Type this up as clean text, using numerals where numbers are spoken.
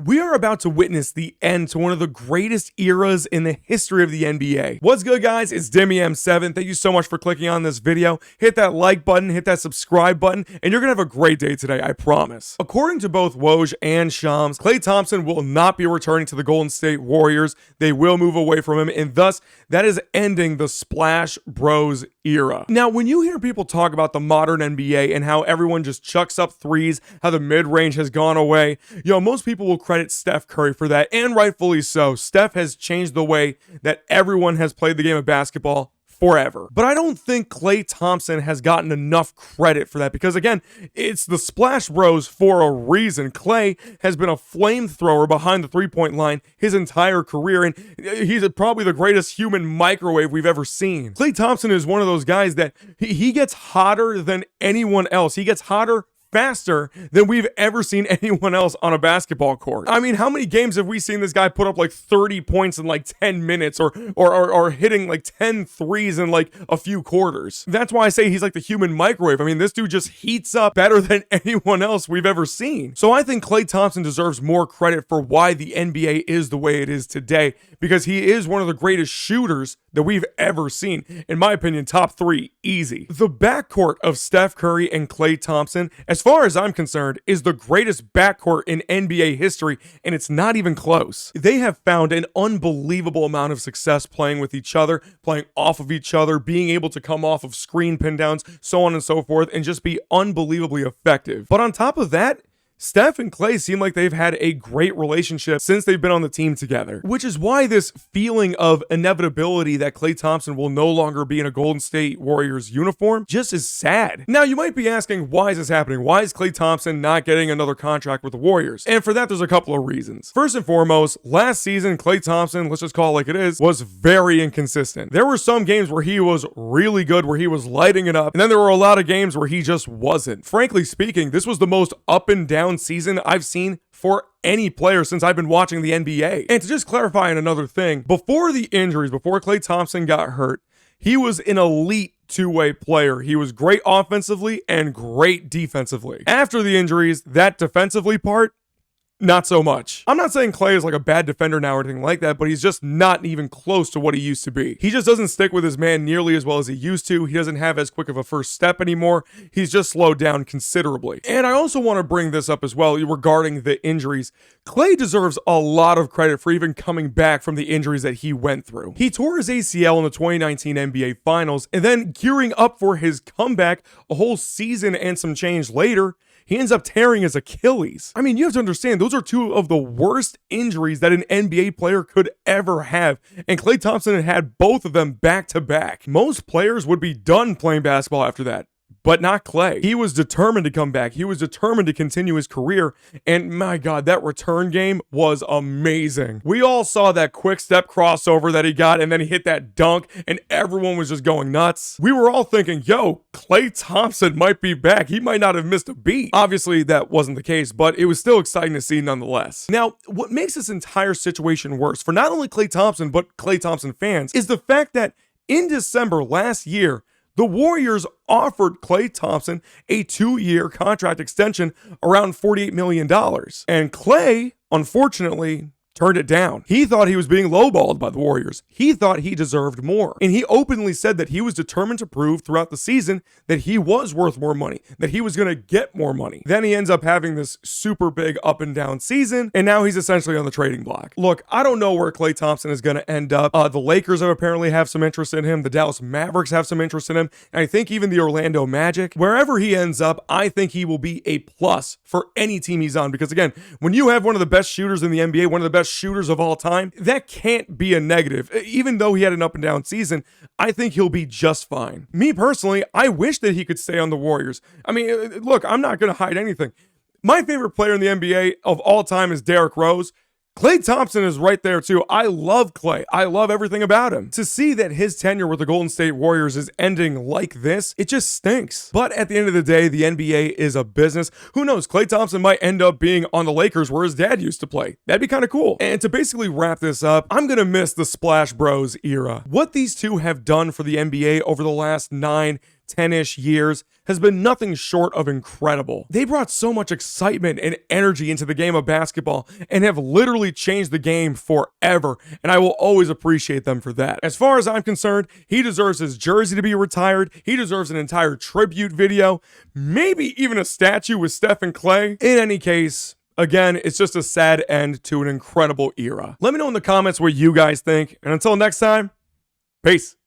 We are about to witness the end to one of the greatest eras in the history of the NBA. What's good, guys? It's DemiM7. Thank you so much for clicking on this video. Hit that like button, hit that subscribe button, and you're gonna have a great day today, I promise. According to both Woj and Shams, Klay Thompson will not be returning to the Golden State Warriors. They will move away from him, and thus, that is ending the Splash Bros era. Now, when you hear people talk about the modern NBA and how everyone just chucks up threes, how the mid-range has gone away, most people will credit Steph Curry for that, and rightfully so. Steph has changed the way that everyone has played the game of basketball forever. But I don't think Klay Thompson has gotten enough credit for that because, again, it's the Splash Bros for a reason. Klay has been a flamethrower behind the three-point line his entire career, and he's probably the greatest human microwave we've ever seen. Klay Thompson is one of those guys that he gets hotter than anyone else. He gets hotter faster than we've ever seen anyone else on a basketball court. I mean, how many games have we seen this guy put up like 30 points in like 10 minutes or hitting like 10 threes in like a few quarters? That's why I say he's like the human microwave. I mean, this dude just heats up better than anyone else we've ever seen. So I think Klay Thompson deserves more credit for why the NBA is the way it is today, because he is one of the greatest shooters that we've ever seen. In my opinion, top three, easy. The backcourt of Steph Curry and Klay Thompson, as far as I'm concerned, is the greatest backcourt in NBA history, and it's not even close. They have found an unbelievable amount of success playing with each other, playing off of each other, being able to come off of screen pin downs, so on and so forth, and just be unbelievably effective. But on top of that, Steph and Klay seem like they've had a great relationship since they've been on the team together, which is why this feeling of inevitability that Klay Thompson will no longer be in a Golden State Warriors uniform just is sad. Now, you might be asking, why is this happening? Why is Klay Thompson not getting another contract with the Warriors? And for that, there's a couple of reasons. First and foremost, last season, Klay Thompson, let's just call it like it is, was very inconsistent. There were some games where he was really good, where he was lighting it up, and then there were a lot of games where he just wasn't. Frankly speaking, this was the most up and down season I've seen for any player since I've been watching the NBA. And to just clarify another thing, before the injuries, before Klay Thompson got hurt, he was an elite two-way player. He was great offensively and great defensively. After the injuries, that defensively part, not so much. I'm not saying Klay is like a bad defender now or anything like that, but he's just not even close to what he used to be. He just doesn't stick with his man nearly as well as he used to. He doesn't have as quick of a first step anymore. He's just slowed down considerably. And I also want to bring this up as well regarding the injuries. Klay deserves a lot of credit for even coming back from the injuries that he went through. He tore his ACL in the 2019 NBA Finals, and then gearing up for his comeback a whole season and some change later, he ends up tearing his Achilles. I mean, you have to understand, those are two of the worst injuries that an NBA player could ever have. And Klay Thompson had both of them back to back. Most players would be done playing basketball after that, but not Klay. He was determined to come back. He was determined to continue his career. And my God, that return game was amazing. We all saw that quick step crossover that he got, and then he hit that dunk, and everyone was just going nuts. We were all thinking, yo, Klay Thompson might be back. He might not have missed a beat. Obviously, that wasn't the case, but it was still exciting to see nonetheless. Now, what makes this entire situation worse for not only Klay Thompson, but Klay Thompson fans, is the fact that in December last year, the Warriors offered Klay Thompson a 2-year contract extension around $48 million. And Klay, unfortunately, turned it down. He thought he was being lowballed by the Warriors. He thought he deserved more. And he openly said that he was determined to prove throughout the season that he was worth more money, that he was going to get more money. Then he ends up having this super big up and down season, and now he's essentially on the trading block. Look, I don't know where Klay Thompson is going to end up. The Lakers apparently have some interest in him. The Dallas Mavericks have some interest in him. And I think even the Orlando Magic. Wherever he ends up, I think he will be a plus for any team he's on. Because again, when you have one of the best shooters in the NBA, one of the best shooters of all time, that can't be a negative. Even though he had an up and down season, I think he'll be just fine. Me personally, I wish that he could stay on the Warriors. I mean, look, I'm not going to hide anything. My favorite player in the NBA of all time is Derrick Rose. Klay Thompson is right there too. I love Klay. I love everything about him. To see that his tenure with the Golden State Warriors is ending like this, it just stinks. But at the end of the day, the NBA is a business. Who knows? Klay Thompson might end up being on the Lakers where his dad used to play. That'd be kind of cool. And to basically wrap this up, I'm going to miss the Splash Bros era. What these two have done for the NBA over the last 9, 10-ish years has been nothing short of incredible. They brought so much excitement and energy into the game of basketball and have literally changed the game forever, and I will always appreciate them for that. As far as I'm concerned, he deserves his jersey to be retired. He deserves an entire tribute video, maybe even a statue with Steph and Klay. In any case, again, it's just a sad end to an incredible era. Let me know in the comments what you guys think, and until next time, peace.